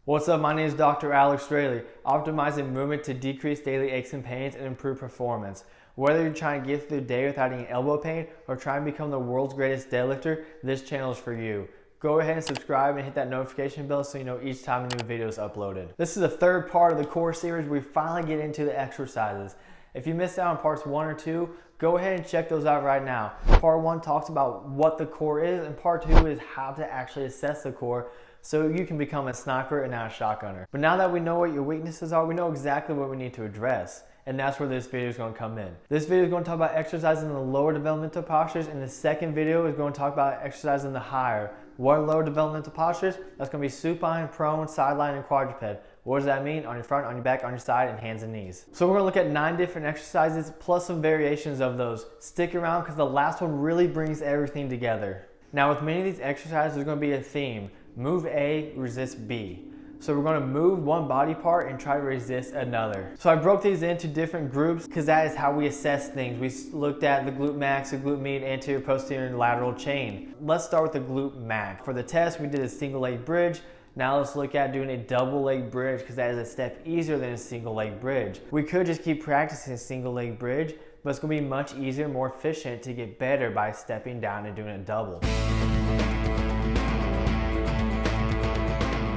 What's up, my name is Dr. Alex Straley, optimizing movement to decrease daily aches and pains and improve performance. Whether you're trying to get through the day without any elbow pain or trying to become the world's greatest deadlifter, this channel is for you. Go ahead and subscribe and hit that notification bell so you know each time a new video is uploaded. This is the third part of the core series where we finally get into the exercises. If you missed out on parts 1 or 2, go ahead and check those out right now. Part 1 talks about what the core is, and part 2 is how to actually assess the core so you can become a sniper and not a shotgunner. But now that we know what your weaknesses are, we know exactly what we need to address. And that's where this video is going to come in. This video is going to talk about exercising in the lower developmental postures, and the second video is going to talk about exercising the higher. What are lower developmental postures? That's going to be supine, prone, sideline, and quadruped. What does that mean? On your front, on your back, on your side, and hands and knees. So we're going to look at 9 different exercises plus some variations of those. Stick around because the last one really brings everything together. Now with many of these exercises, there's going to be a theme. Move A, resist B. So we're going to move one body part and try to resist another. So I broke these into different groups because that is how we assess things. We looked at the glute max, the glute med, anterior, posterior, and lateral chain. Let's start with the glute max. For the test, we did a single leg bridge. Now let's look at doing a double leg bridge because that is a step easier than a single leg bridge. We could just keep practicing a single leg bridge, but it's going to be much easier, more efficient to get better by stepping down and doing a double.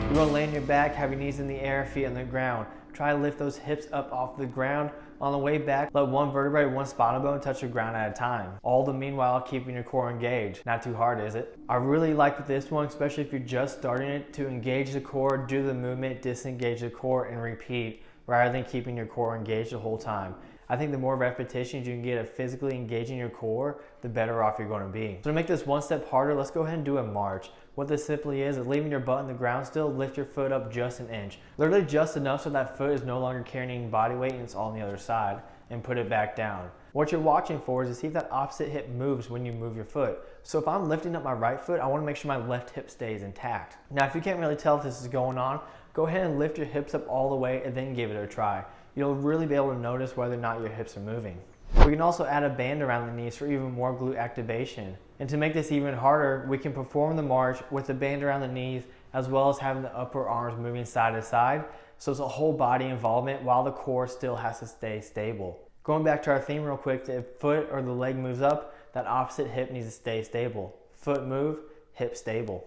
You're going to lay on your back, have your knees in the air, feet on the ground. Try to lift those hips up off the ground. On the way back, let one vertebrae, one spinal bone touch the ground at a time. All the meanwhile keeping your core engaged. Not too hard, is it? I really like this one, especially if you're just starting it, to engage the core, do the movement, disengage the core, and repeat, rather than keeping your core engaged the whole time. I think the more repetitions you can get of physically engaging your core, the better off you're going to be. So to make this one step harder, let's go ahead and do a march. What this simply is leaving your butt on the ground still, lift your foot up just an inch. Literally just enough so that foot is no longer carrying body weight and it's all on the other side, and put it back down. What you're watching for is to see if that opposite hip moves when you move your foot. So if I'm lifting up my right foot, I want to make sure my left hip stays intact. Now if you can't really tell if this is going on, go ahead and lift your hips up all the way and then give it a try. You'll really be able to notice whether or not your hips are moving. We can also add a band around the knees for even more glute activation. And to make this even harder, we can perform the march with the band around the knees as well as having the upper arms moving side to side. So it's a whole body involvement while the core still has to stay stable. Going back to our theme real quick, if foot or the leg moves up, that opposite hip needs to stay stable. Foot move, hip stable.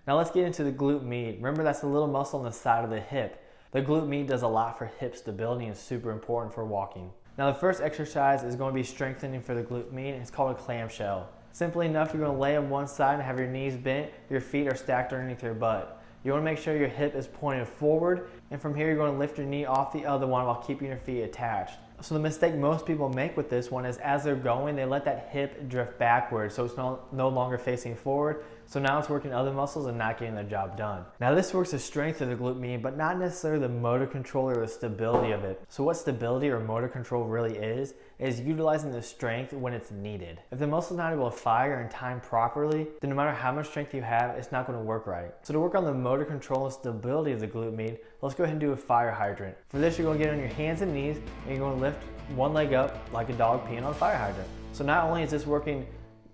Now let's get into the glute med. Remember, that's the little muscle on the side of the hip. The glute med does a lot for hip stability and is super important for walking. Now the first exercise is going to be strengthening for the glute med. It's called a clamshell. Simply enough, you're going to lay on one side and have your knees bent, your feet are stacked underneath your butt. You want to make sure your hip is pointed forward, and from here you're going to lift your knee off the other one while keeping your feet attached. So the mistake most people make with this one is as they're going, they let that hip drift backwards, so it's no longer facing forward. So now it's working other muscles and not getting the job done. Now this works the strength of the glute med, but not necessarily the motor control or the stability of it. So what stability or motor control really is utilizing the strength when it's needed. If the muscle's not able to fire and time properly, then no matter how much strength you have, it's not going to work right. So to work on the motor control and stability of the glute med, let's go ahead and do a fire hydrant. For this, you're going to get on your hands and knees, and you're going to lift one leg up like a dog peeing on a fire hydrant. So not only is this working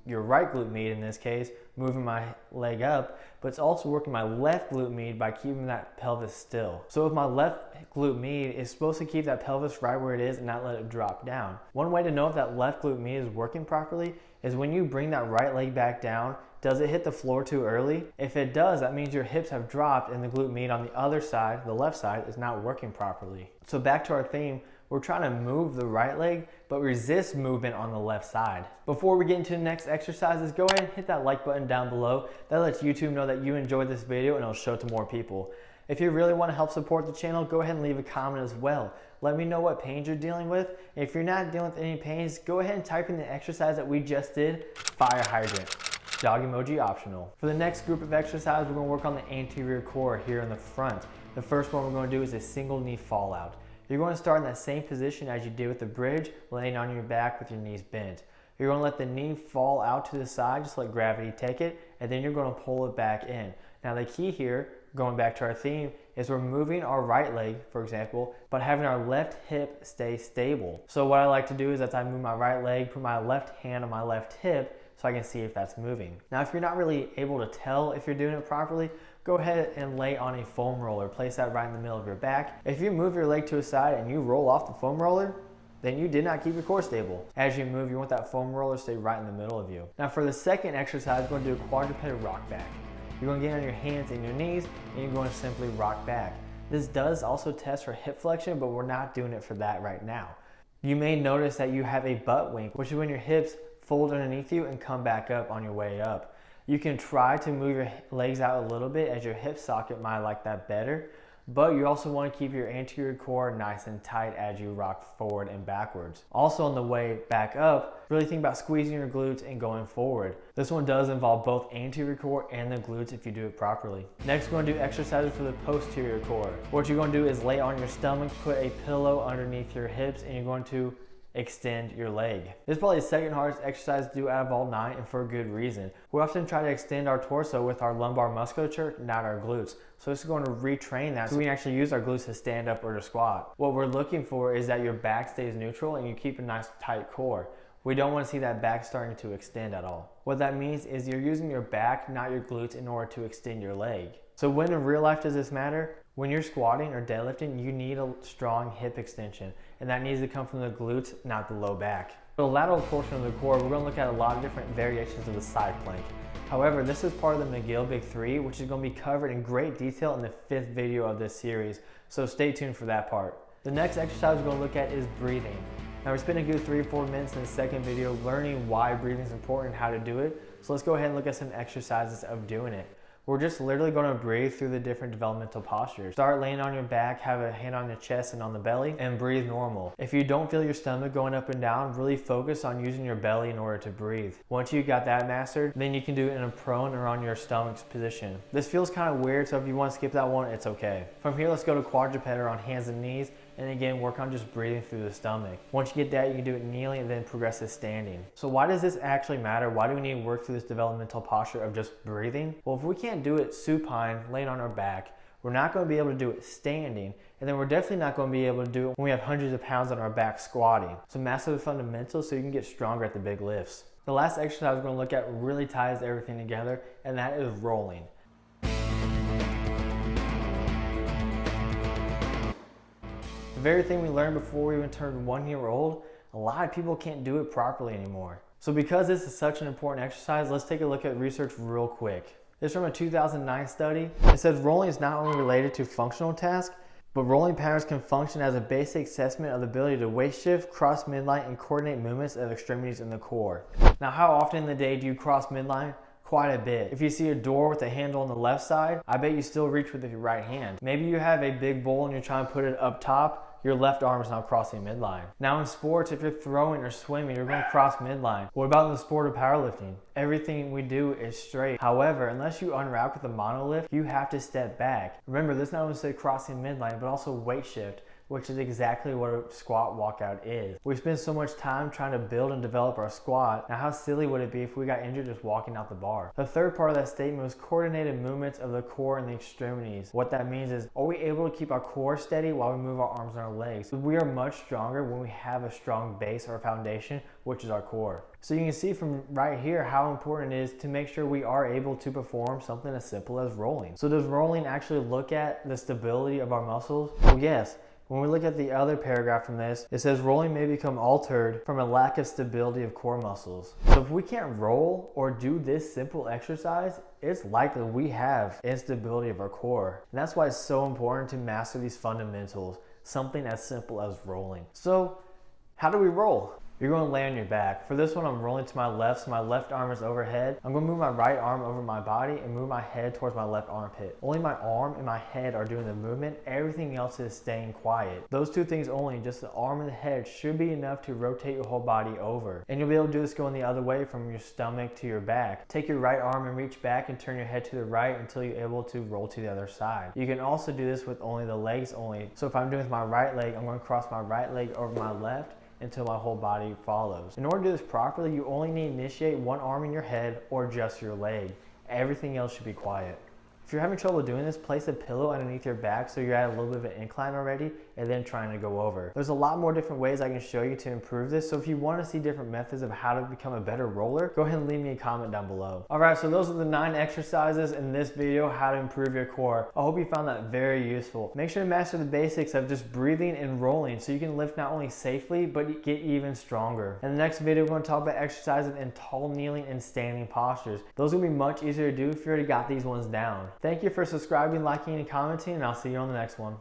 your right glute med in this case, moving my leg up, but it's also working my left glute med by keeping that pelvis still. So with my left glute med, it's supposed to keep that pelvis right where it is and not let it drop down. One way to know if that left glute med is working properly is when you bring that right leg back down, does it hit the floor too early? If it does, that means your hips have dropped and the glute med on the other side, the left side, is not working properly. So back to our theme, we're trying to move the right leg, but resist movement on the left side. Before we get into the next exercises, go ahead and hit that like button down below. That lets YouTube know that you enjoyed this video and it'll show it to more people. If you really want to help support the channel, go ahead and leave a comment as well. Let me know what pains you're dealing with. If you're not dealing with any pains, go ahead and type in the exercise that we just did, fire hydrant. Dog emoji optional. For the next group of exercise, we're going to work on the anterior core here in the front. The first one we're going to do is a single knee fall out. You're going to start in that same position as you did with the bridge, laying on your back with your knees bent. You're going to let the knee fall out to the side, just let gravity take it, and then you're going to pull it back in. Now the key here, going back to our theme, is we're moving our right leg, for example, but having our left hip stay stable. So what I like to do is as I move my right leg, put my left hand on my left hip, so I can see if that's moving. Now, if you're not really able to tell if you're doing it properly, go ahead and lay on a foam roller. Place that right in the middle of your back. If you move your leg to a side and you roll off the foam roller, then you did not keep your core stable. As you move, you want that foam roller to stay right in the middle of you. Now for the second exercise, we're going to do a quadruped rock back. You're going to get on your hands and your knees, and you're going to simply rock back. This does also test for hip flexion, but we're not doing it for that right now. You may notice that you have a butt wink, which is when your hips fold underneath you and come back up on your way up. You can try to move your legs out a little bit, as your hip socket might like that better. But you also want to keep your anterior core nice and tight as you rock forward and backwards. Also on the way back up, really think about squeezing your glutes and going forward. This one does involve both anterior core and the glutes if you do it properly. Next, we're going to do exercises for the posterior core. What you're going to do is lay on your stomach, put a pillow underneath your hips, and you're going to extend your leg. This is probably the second hardest exercise to do out of all 9, and for a good reason. We often try to extend our torso with our lumbar musculature, not our glutes. So this is going to retrain that so we can actually use our glutes to stand up or to squat. What we're looking for is that your back stays neutral and you keep a nice tight core. We don't want to see that back starting to extend at all. What that means is you're using your back, not your glutes, in order to extend your leg. So when in real life does this matter? When you're squatting or deadlifting, you need a strong hip extension, and that needs to come from the glutes, not the low back. For the lateral portion of the core, we're going to look at a lot of different variations of the side plank. However, this is part of the McGill Big 3, which is going to be covered in great detail in the 5th video of this series, so stay tuned for that part. The next exercise we're going to look at is breathing. Now we're spending a good 3 or 4 minutes in the second video learning why breathing is important and how to do it, so let's go ahead and look at some exercises of doing it. We're just literally going to breathe through the different developmental postures. Start laying on your back, have a hand on your chest and on the belly, and breathe normal. If you don't feel your stomach going up and down, really focus on using your belly in order to breathe. Once you got that mastered, then you can do it in a prone or on your stomach's position. This feels kind of weird, so if you want to skip that one, it's okay. From here, let's go to quadruped or on hands and knees, and again, work on just breathing through the stomach. Once you get that, you can do it kneeling and then progress to standing. So why does this actually matter? Why do we need to work through this developmental posture of just breathing? Well, if we can't do it supine, laying on our back, we're not going to be able to do it standing, and then we're definitely not going to be able to do it when we have hundreds of pounds on our back squatting. So master the fundamentals so you can get stronger at the big lifts. The last exercise we're going to look at really ties everything together, and that is rolling. The very thing we learned before we even turned 1 year old, a lot of people can't do it properly anymore. So because this is such an important exercise, let's take a look at research real quick. This is from a 2009 study. It says rolling is not only related to functional tasks, but rolling patterns can function as a basic assessment of the ability to weight shift, cross midline, and coordinate movements of extremities in the core. Now, how often in the day do you cross midline? Quite a bit. If you see a door with a handle on the left side, I bet you still reach with your right hand. Maybe you have a big bowl and you're trying to put it up top, your left arm is now crossing midline. Now in sports, if you're throwing or swimming, you're going to cross midline. What about in the sport of powerlifting? Everything we do is straight. However, unless you unwrap with a monolift, you have to step back. Remember, this not only says crossing midline, but also weight shift, which is exactly what a squat walkout is. We spend so much time trying to build and develop our squat. Now how silly would it be if we got injured just walking out the bar? The third part of that statement was coordinated movements of the core and the extremities. What that means is, are we able to keep our core steady while we move our arms and our legs? So we are much stronger when we have a strong base or foundation, which is our core. So you can see from right here how important it is to make sure we are able to perform something as simple as rolling. So does rolling actually look at the stability of our muscles? Well, yes. When we look at the other paragraph from this, it says rolling may become altered from a lack of stability of core muscles. So if we can't roll or do this simple exercise, it's likely we have instability of our core. And that's why it's so important to master these fundamentals, something as simple as rolling. So how do we roll? You're going to lay on your back. For this one, I'm rolling to my left, so my left arm is overhead. I'm going to move my right arm over my body and move my head towards my left armpit. Only my arm and my head are doing the movement. Everything else is staying quiet. Those two things only, just the arm and the head, should be enough to rotate your whole body over. And you'll be able to do this going the other way from your stomach to your back. Take your right arm and reach back and turn your head to the right until you're able to roll to the other side. You can also do this with only the legs only. So if I'm doing with my right leg, I'm going to cross my right leg over my left until my whole body follows. In order to do this properly, you only need to initiate one arm in your head or just your leg. Everything else should be quiet. If you're having trouble doing this, place a pillow underneath your back so you're at a little bit of an incline already and then trying to go over. There's a lot more different ways I can show you to improve this, so if you want to see different methods of how to become a better roller, go ahead and leave me a comment down below. Alright, so those are the 9 exercises in this video, how to improve your core. I hope you found that very useful. Make sure to master the basics of just breathing and rolling so you can lift not only safely, but get even stronger. In the next video, we're going to talk about exercises in tall, kneeling, and standing postures. Those will be much easier to do if you already got these ones down. Thank you for subscribing, liking, and commenting, and I'll see you on the next one.